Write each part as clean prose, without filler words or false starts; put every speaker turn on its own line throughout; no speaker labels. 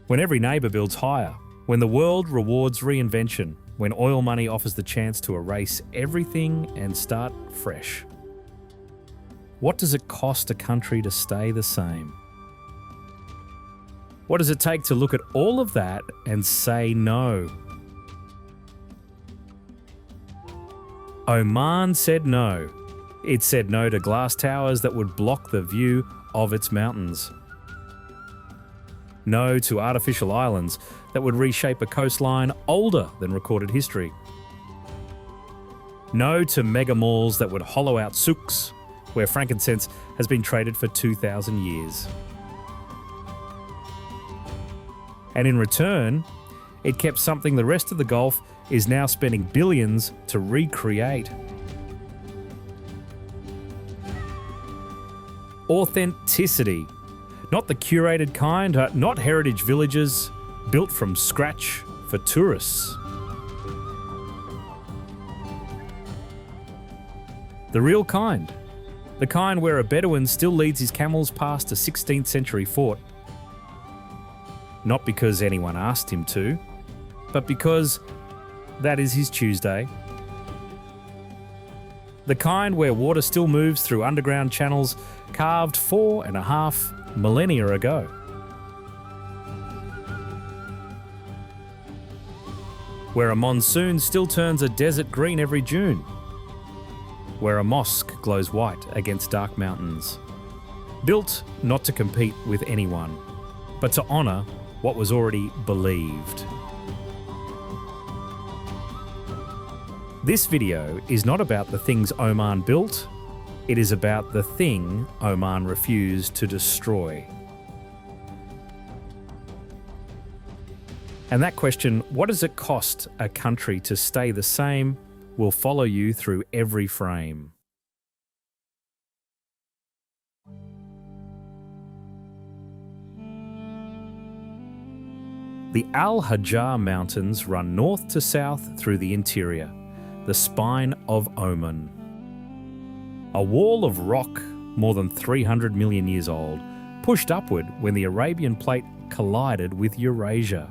When every neighbour builds higher, when the world rewards reinvention, when oil money offers the chance to erase everything and start fresh. What does it cost a country to stay the same? What does it take to look at all of that and say no? Oman said no. It said no to glass towers that would block the view of its mountains. No to artificial islands that would reshape a coastline older than recorded history. No to mega malls that would hollow out souqs, where frankincense has been traded for 2,000 years. And in return, it kept something the rest of the Gulf is now spending billions to recreate. Authenticity. Not the curated kind, not heritage villages built from scratch for tourists. The real kind. The kind where a Bedouin still leads his camels past a 16th-century fort. Not because anyone asked him to, but because that is his Tuesday. The kind where water still moves through underground channels carved 4.5 millennia ago. Where a monsoon still turns a desert green every June. Where a mosque glows white against dark mountains. Built not to compete with anyone, but to honour what was already believed. This video is not about the things Oman built, it is about the thing Oman refused to destroy. And that question, what does it cost a country to stay the same, will follow you through every frame. The Al-Hajar Mountains run north to south through the interior, the spine of Oman. A wall of rock more than 300 million years old, pushed upward when the Arabian Plate collided with Eurasia.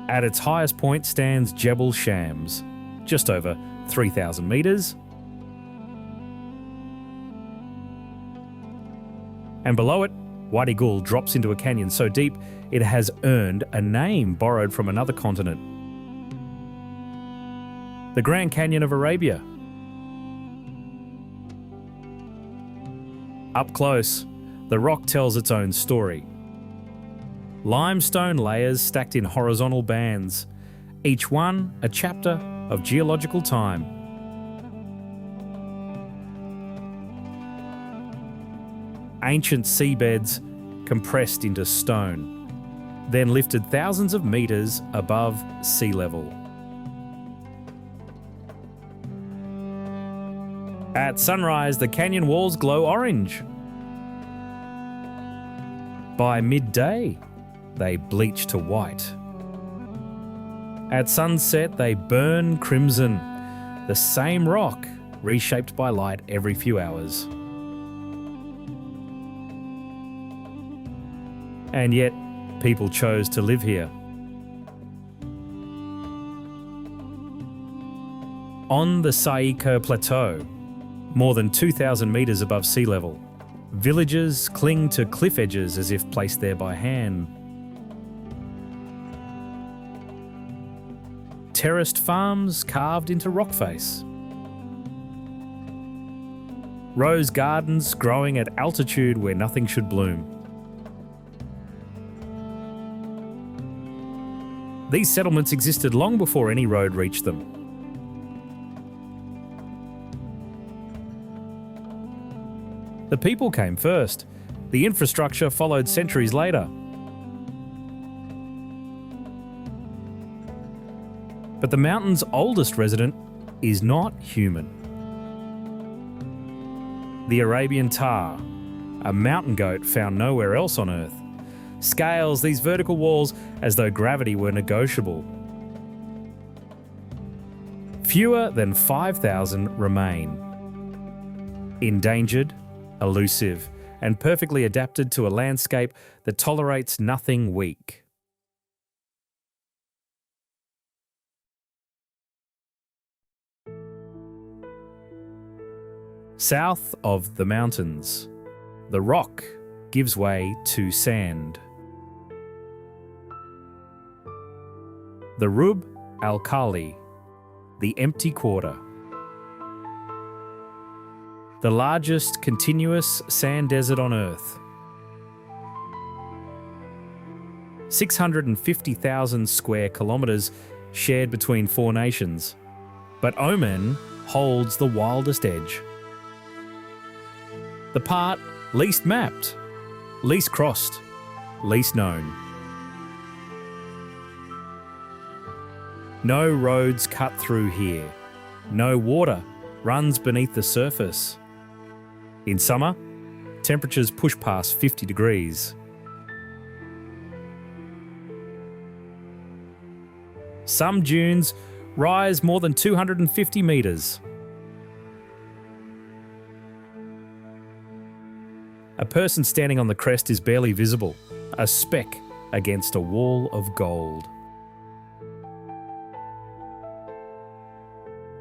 At its highest point stands Jebel Shams, just over 3,000 metres. And below it, Wadi Gul drops into a canyon so deep it has earned a name borrowed from another continent. The Grand Canyon of Arabia. Up close, the rock tells its own story. Limestone layers stacked in horizontal bands, each one a chapter of geological time. Ancient seabeds compressed into stone, then lifted thousands of metres above sea level. At sunrise, the canyon walls glow orange. By midday, they bleach to white. At sunset, they burn crimson, the same rock reshaped by light every few hours. And yet, people chose to live here. On the souqs Plateau, more than 2,000 metres above sea level, villages cling to cliff edges as if placed there by hand. Terraced farms carved into rock face. Rose gardens growing at altitude where nothing should bloom. These settlements existed long before any road reached them. The people came first. The infrastructure followed centuries later. But the mountain's oldest resident is not human. The Arabian tar, a mountain goat found nowhere else on Earth, scales these vertical walls as though gravity were negotiable. Fewer than 5,000 remain. Endangered, elusive, and perfectly adapted to a landscape that tolerates nothing weak. South of the mountains, the rock gives way to sand. The Rub al-Khali, the empty quarter. The largest continuous sand desert on Earth. 650,000 square kilometres shared between 4 nations. But Oman holds the wildest edge. The part least mapped, least crossed, least known. No roads cut through here. No water runs beneath the surface. In summer, temperatures push past 50 degrees. Some dunes rise more than 250 metres. A person standing on the crest is barely visible, a speck against a wall of gold.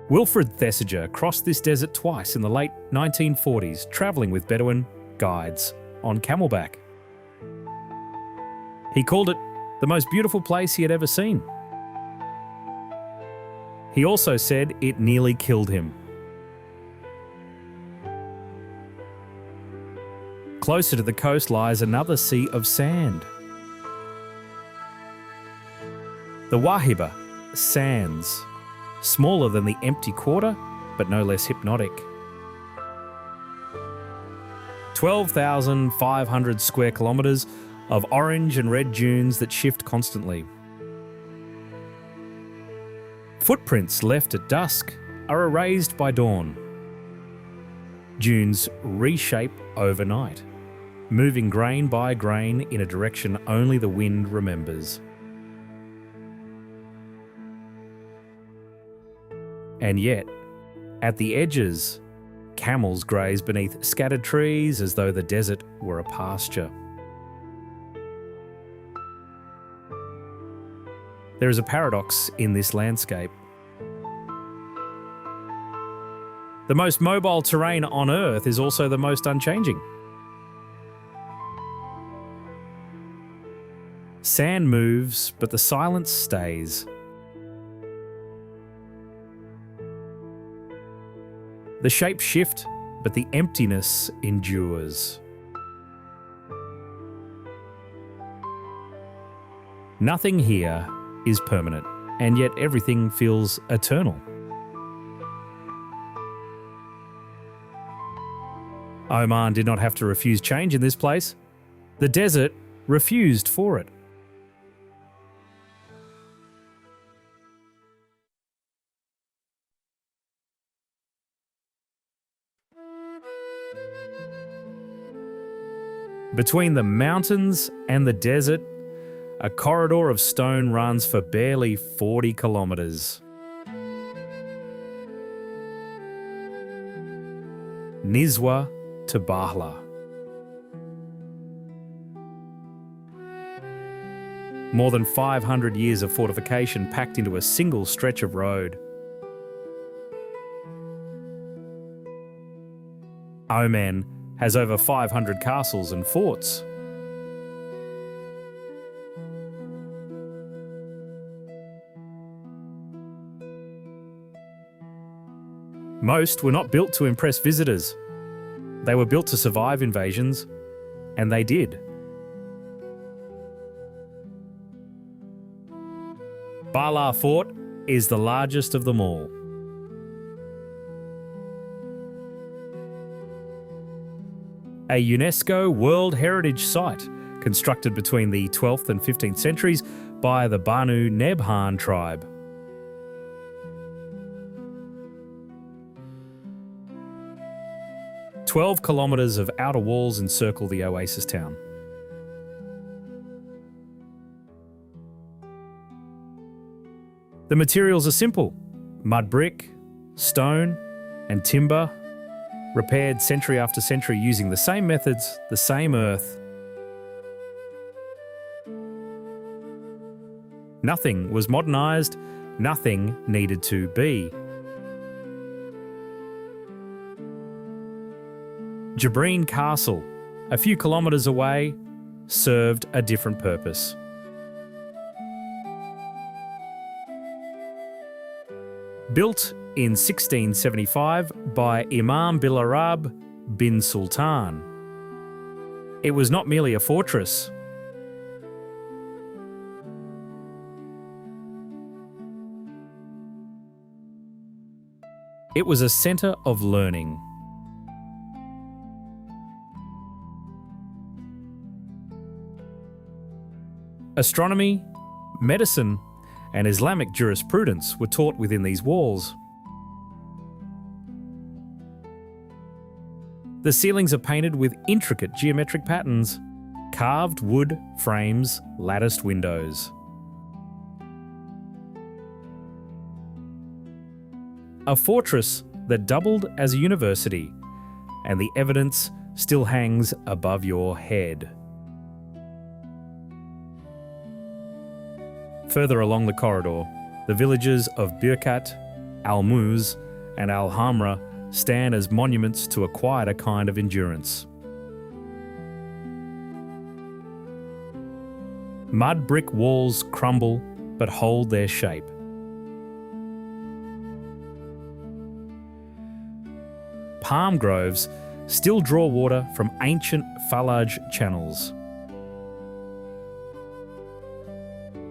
Wilfred Thesiger crossed this desert twice in the late 1940s, travelling with Bedouin guides on camelback. He called it the most beautiful place he had ever seen. He also said it nearly killed him. Closer to the coast lies another sea of sand. The Wahiba sands, smaller than the empty quarter, but no less hypnotic. 12,500 square kilometres of orange and red dunes that shift constantly. Footprints left at dusk are erased by dawn. Dunes reshape overnight, moving grain by grain in a direction only the wind remembers. And yet, at the edges, camels graze beneath scattered trees as though the desert were a pasture. There is a paradox in this landscape. The most mobile terrain on Earth is also the most unchanging. Sand moves, but the silence stays. The shapes shift, but the emptiness endures. Nothing here is permanent, and yet everything feels eternal. Oman did not have to refuse change in this place. The desert refused for it. Between the mountains and the desert, a corridor of stone runs for barely 40 kilometres. Nizwa to Bahla. More than 500 years of fortification packed into a single stretch of road. Oman has over 500 castles and forts. Most were not built to impress visitors. They were built to survive invasions, and they did. Bala Fort is the largest of them all. A UNESCO World Heritage Site constructed between the 12th and 15th centuries by the Banu Nebhan tribe. "12 kilometres of outer walls encircle the oasis town. The materials are simple: mud brick, stone and timber, repaired century after century using the same methods, the same earth. Nothing was modernised, nothing needed to be. Jabreen Castle, a few kilometres away, served a different purpose. Built in 1675 by Imam Bil Arab bin Sultan. It was not merely a fortress. It was a centre of learning. Astronomy, medicine, and Islamic jurisprudence were taught within these walls. The ceilings are painted with intricate geometric patterns, carved wood frames, latticed windows. A fortress that doubled as a university, and the evidence still hangs above your head. Further along the corridor, the villages of Muscat, Al-Muz, and Al-Hamra stand as monuments to a quieter kind of endurance. Mud brick walls crumble but hold their shape. Palm groves still draw water from ancient Falaj channels.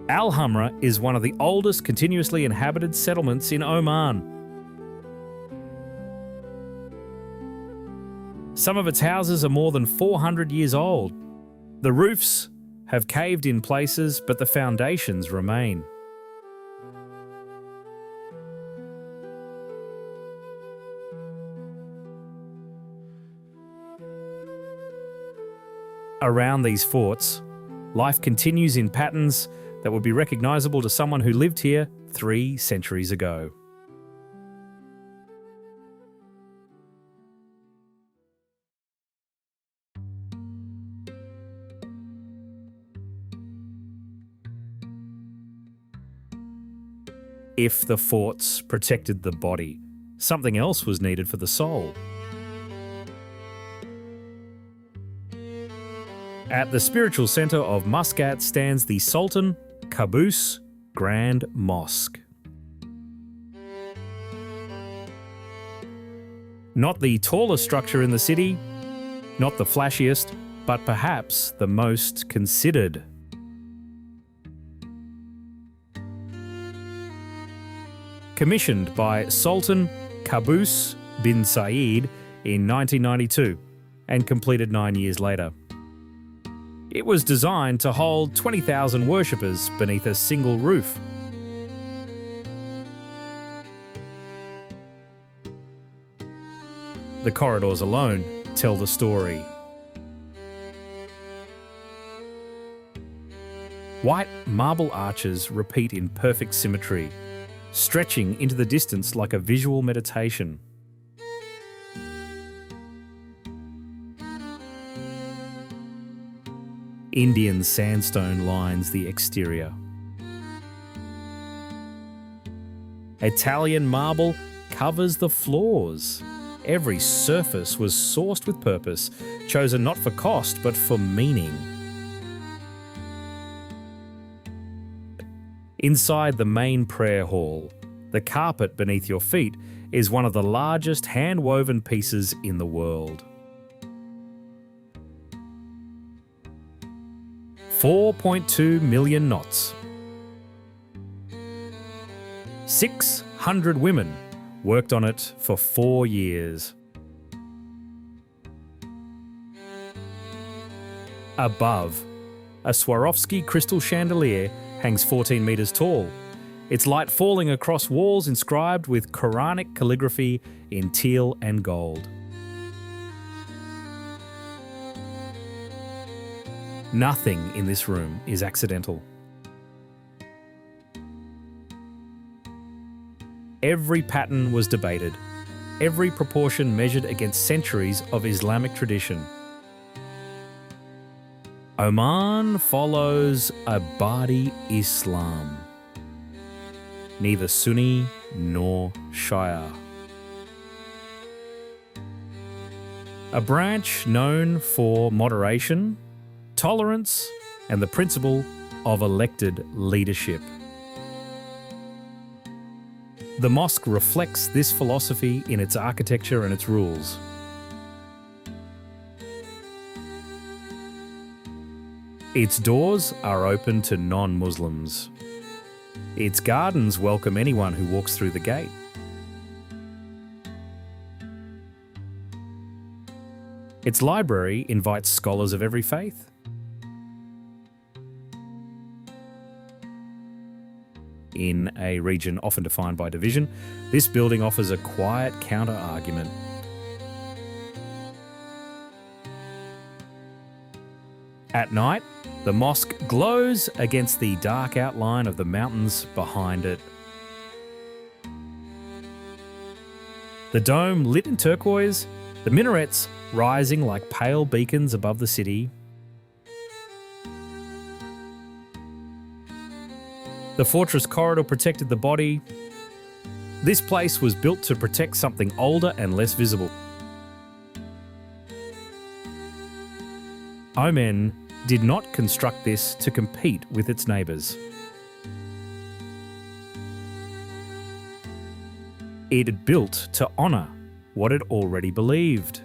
Al-Hamra is one of the oldest continuously inhabited settlements in Oman. Some of its houses are more than 400 years old. The roofs have caved in places, but the foundations remain. Around these forts, life continues in patterns that would be recognisable to someone who lived here 3 centuries ago. If the forts protected the body, something else was needed for the soul. At the spiritual centre of Muscat stands the Sultan, Qaboos Grand Mosque. Not the tallest structure in the city, not the flashiest, but perhaps the most considered. Commissioned by Sultan Qaboos bin Said in 1992 and completed 9 years later. It was designed to hold 20,000 worshippers beneath a single roof. The corridors alone tell the story. White marble arches repeat in perfect symmetry, stretching into the distance like a visual meditation. Indian sandstone lines the exterior. Italian marble covers the floors. Every surface was sourced with purpose, chosen not for cost but for meaning. Inside the main prayer hall, the carpet beneath your feet is one of the largest hand-woven pieces in the world. 4.2 million knots. 600 women worked on it for 4 years. Above, a Swarovski crystal chandelier hangs 14 metres tall, its light falling across walls inscribed with Quranic calligraphy in teal and gold. Nothing in this room is accidental. Every pattern was debated, every proportion measured against centuries of Islamic tradition. Oman follows Abadi Islam, neither Sunni nor Shia. A branch known for moderation, tolerance, and the principle of elected leadership. The mosque reflects this philosophy in its architecture and its rules. Its doors are open to non-Muslims. Its gardens welcome anyone who walks through the gate. Its library invites scholars of every faith. In a region often defined by division, this building offers a quiet counter-argument. At night, the mosque glows against the dark outline of the mountains behind it. The dome lit in turquoise, the minarets rising like pale beacons above the city. The fortress corridor protected the body. This place was built to protect something older and less visible. Oman did not construct this to compete with its neighbours. It built to honour what it already believed.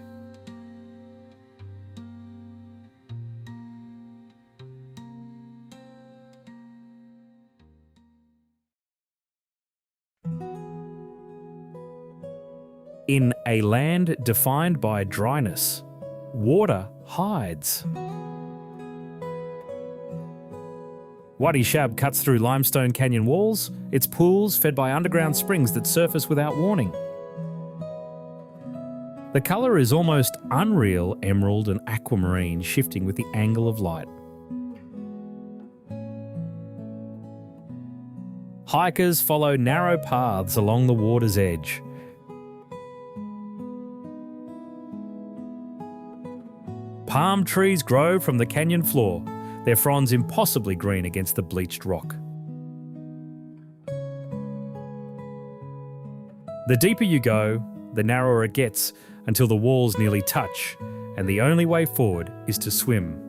In a land defined by dryness, water hides. Wadi Shab cuts through limestone canyon walls, its pools fed by underground springs that surface without warning. The colour is almost unreal emerald and aquamarine, shifting with the angle of light. Hikers follow narrow paths along the water's edge. Palm trees grow from the canyon floor, their fronds impossibly green against the bleached rock. The deeper you go, the narrower it gets until the walls nearly touch, and the only way forward is to swim.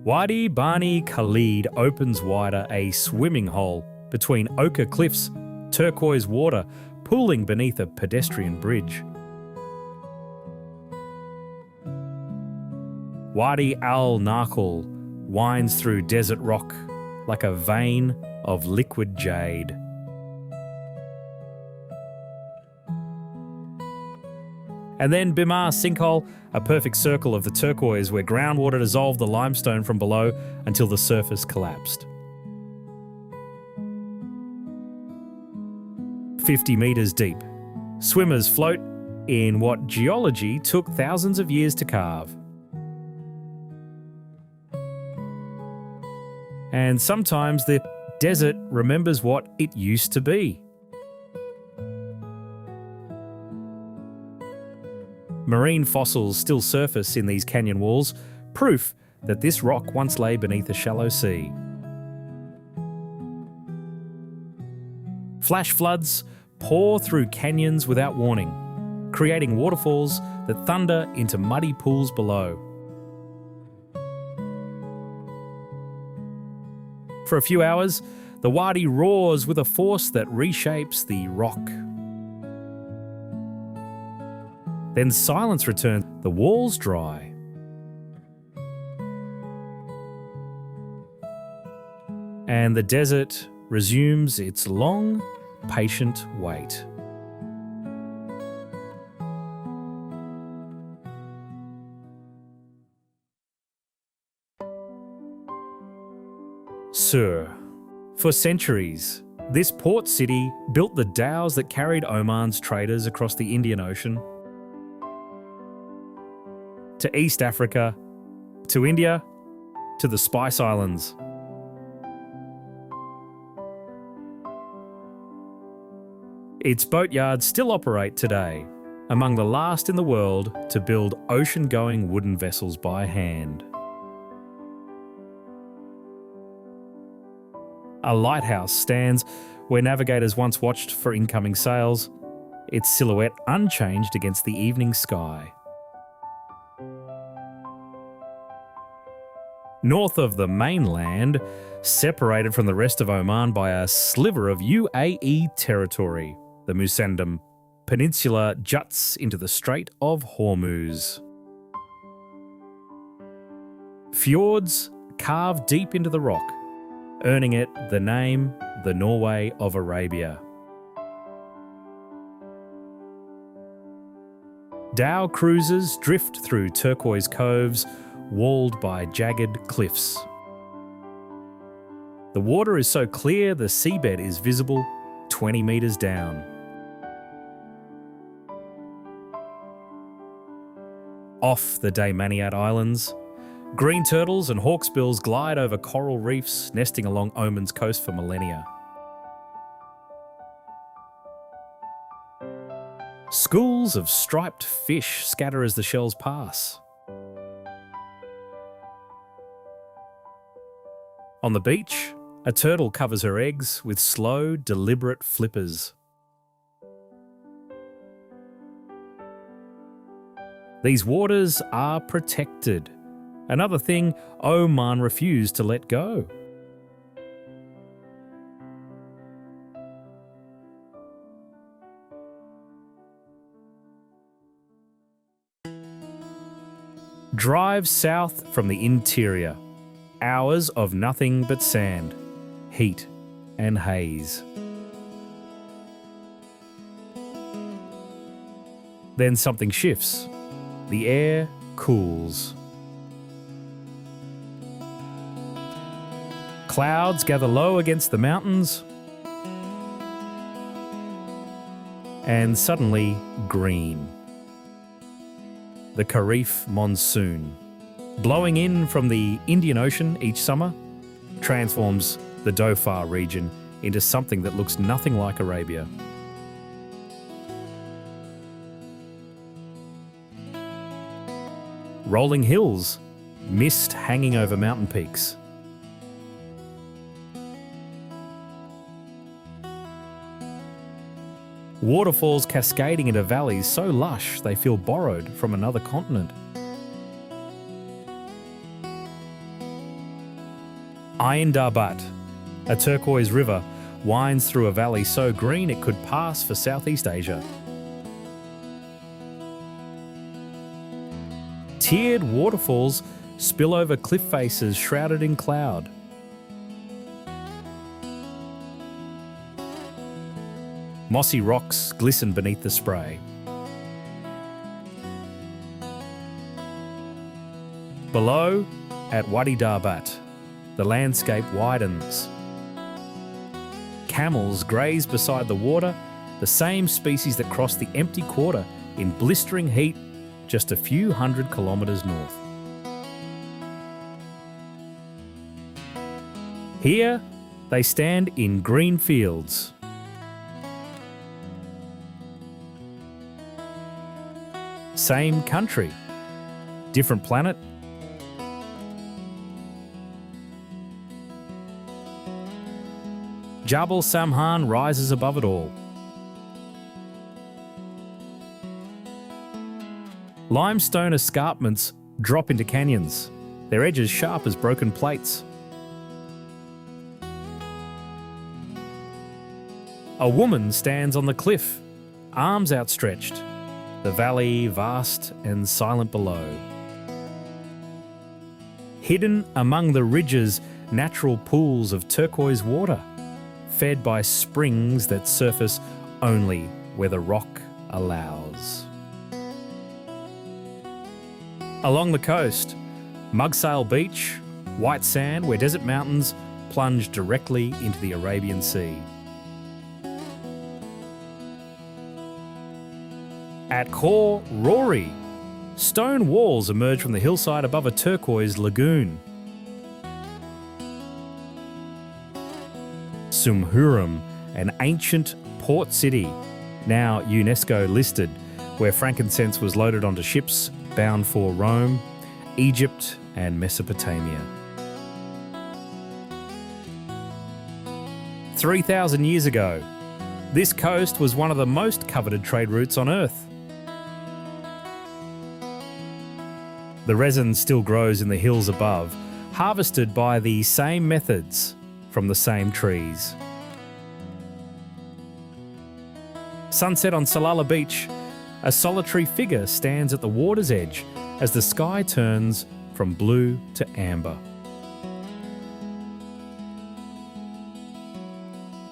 Wadi Bani Khalid opens wider, a swimming hole between ochre cliffs, turquoise water pooling beneath a pedestrian bridge. Wadi al-Naql winds through desert rock like a vein of liquid jade. And then Bimar Sinkhole, a perfect circle of the turquoise where groundwater dissolved the limestone from below until the surface collapsed. 50 metres deep, swimmers float in what geology took thousands of years to carve. And sometimes the desert remembers what it used to be. Marine fossils still surface in these canyon walls, proof that this rock once lay beneath a shallow sea. Flash floods pour through canyons without warning, creating waterfalls that thunder into muddy pools below. For a few hours, the wadi roars with a force that reshapes the rock. Then silence returns, the walls dry. And the desert resumes its long, patient wait. Sur. For centuries, this port city built the dhows that carried Oman's traders across the Indian Ocean to East Africa, to India, to the Spice Islands. Its boatyards still operate today, among the last in the world to build ocean-going wooden vessels by hand. A lighthouse stands where navigators once watched for incoming sails, its silhouette unchanged against the evening sky. North of the mainland, separated from the rest of Oman by a sliver of UAE territory, the Musandam Peninsula juts into the Strait of Hormuz. Fjords carve deep into the rock, earning it the name the Norway of Arabia. Dhow cruisers drift through turquoise coves walled by jagged cliffs. The water is so clear the seabed is visible 20 metres down. Off the Daymaniat Islands, green turtles and hawksbills glide over coral reefs nesting along Oman's coast for millennia. Schools of striped fish scatter as the shells pass. On the beach, a turtle covers her eggs with slow, deliberate flippers. These waters are protected. Another thing Oman refused to let go. Drive south from the interior. Hours of nothing but sand, heat and haze. Then something shifts. The air cools. Clouds gather low against the mountains, and suddenly green. The Kharif monsoon, blowing in from the Indian Ocean each summer, transforms the Dhofar region into something that looks nothing like Arabia. Rolling hills, mist hanging over mountain peaks. Waterfalls cascading into valleys so lush they feel borrowed from another continent. Ain Darbat, a turquoise river, winds through a valley so green it could pass for Southeast Asia. Tiered waterfalls spill over cliff faces shrouded in cloud. Mossy rocks glisten beneath the spray. Below, at Wadi Darbat, the landscape widens. Camels graze beside the water, the same species that cross the empty quarter in blistering heat just a few hundred kilometres north. Here, they stand in green fields. Same country, different planet. Jabal Samhan rises above it all. Limestone escarpments drop into canyons, their edges sharp as broken plates. A woman stands on the cliff, arms outstretched, the valley vast and silent below. Hidden among the ridges, natural pools of turquoise water, fed by springs that surface only where the rock allows. Along the coast, Mugsail Beach, white sand where desert mountains plunge directly into the Arabian Sea. At Khor Rori, stone walls emerge from the hillside above a turquoise lagoon. Sumhuram, an ancient port city, now UNESCO listed, where frankincense was loaded onto ships bound for Rome, Egypt and Mesopotamia. 3,000 years ago, this coast was one of the most coveted trade routes on Earth. The resin still grows in the hills above, harvested by the same methods from the same trees. Sunset on Salalah beach, a solitary figure stands at the water's edge as the sky turns from blue to amber.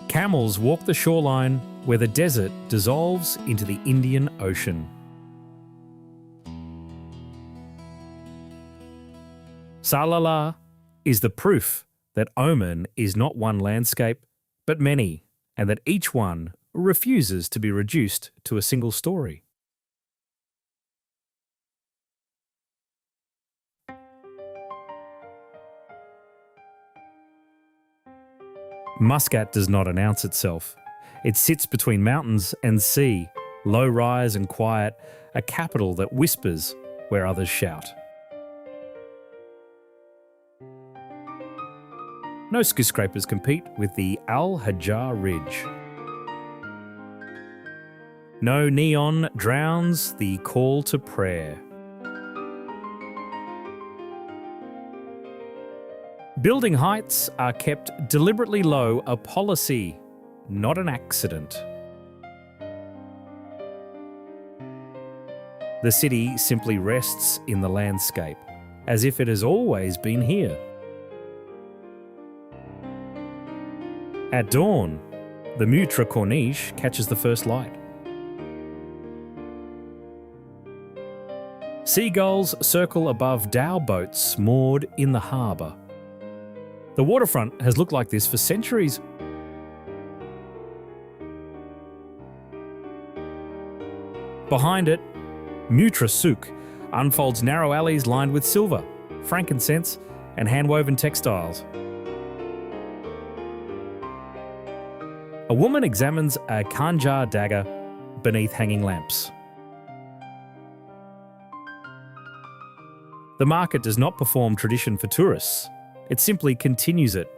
Camels walk the shoreline where the desert dissolves into the Indian Ocean. Salalah is the proof that Oman is not one landscape, but many, and that each one refuses to be reduced to a single story. Muscat does not announce itself. It sits between mountains and sea, low-rise and quiet, a capital that whispers where others shout. No skyscrapers compete with the Hajar Ridge. No neon drowns the call to prayer. Building heights are kept deliberately low, a policy, not an accident. The city simply rests in the landscape, as if it has always been here. At dawn, the Mutra Corniche catches the first light. Seagulls circle above dhow boats moored in the harbour. The waterfront has looked like this for centuries. Behind it, Mutra Souk unfolds narrow alleys lined with silver, frankincense and hand-woven textiles. A woman examines a khanjar dagger beneath hanging lamps. The market does not perform tradition for tourists. It simply continues it.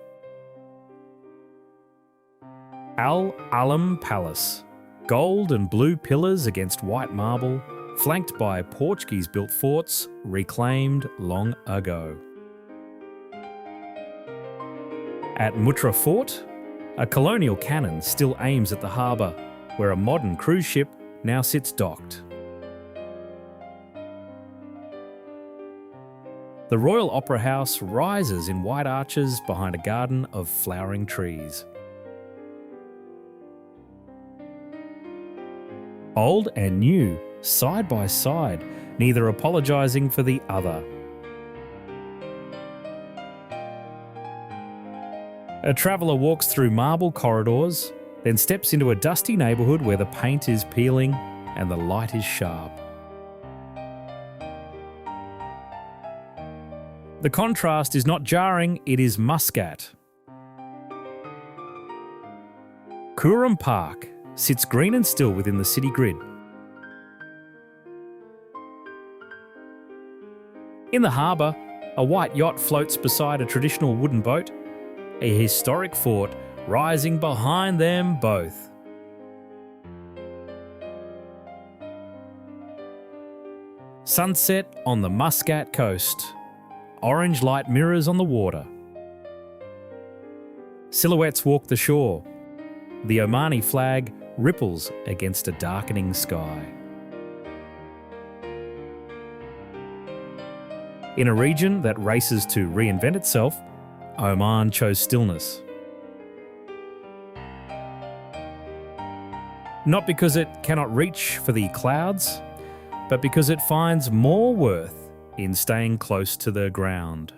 Al-Alam Palace. Gold and blue pillars against white marble, flanked by Portuguese-built forts reclaimed long ago. At Mutra Fort, a colonial cannon still aims at the harbour, where a modern cruise ship now sits docked. The Royal Opera House rises in white arches behind a garden of flowering trees. Old and new, side by side, neither apologising for the other. A traveller walks through marble corridors, then steps into a dusty neighbourhood where the paint is peeling and the light is sharp. The contrast is not jarring, it is Muscat. Kurum Park sits green and still within the city grid. In the harbour, a white yacht floats beside a traditional wooden boat, a historic fort rising behind them both. Sunset on the Muscat coast. Orange light mirrors on the water. Silhouettes walk the shore. The Omani flag ripples against a darkening sky. In a region that races to reinvent itself, Oman chose stillness. Not because it cannot reach for the clouds, but because it finds more worth in staying close to the ground.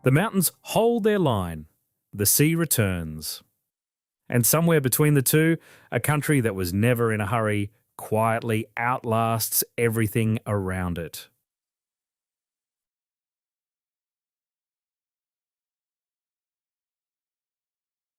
The mountains hold their line, the sea returns. And somewhere between the two, a country that was never in a hurry quietly outlasts everything around it.